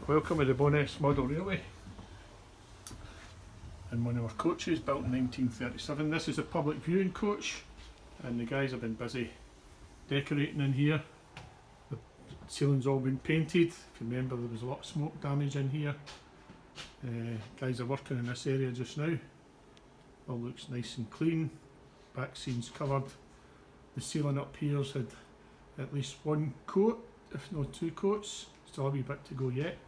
Welcome to the Bowness Model Railway and one of our coaches built in 1937. This is a public viewing coach and the guys have been busy decorating in here. The ceiling's all been painted. If you remember, there was a lot of smoke damage in here. Guys are working in this area just now. All looks nice and clean. Back scene's covered. The ceiling up here's had at least one coat, if not two coats. Still a wee bit to go yet.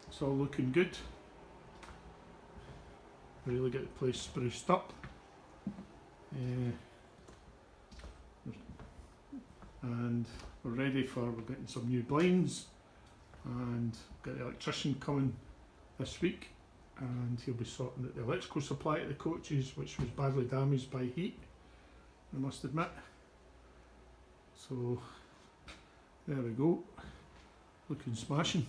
It's all looking good. Really get the place spruced up. And we're ready we're getting some new blinds and got the electrician coming this week and he'll be sorting out the electrical supply to the coaches, which was badly damaged by heat, I must admit. So there we go, looking smashing.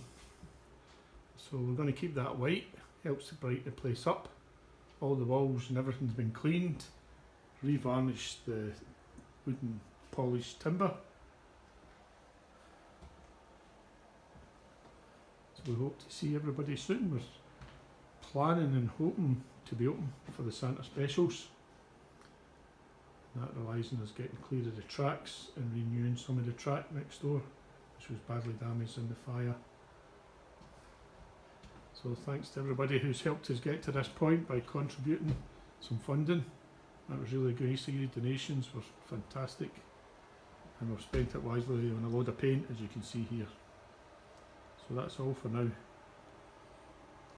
So we're going to keep that white, helps to brighten the place up. All the walls and everything's been cleaned, re-varnished the wooden polished timber. So we hope to see everybody soon. We're planning and hoping to be open for the Santa specials. That relies on us getting clear of the tracks and renewing some of the track next door, which was badly damaged in the fire. So thanks to everybody who's helped us get to this point by contributing some funding. That was really great. The donations were fantastic and we've spent it wisely on a load of paint, as you can see here. So that's all for now.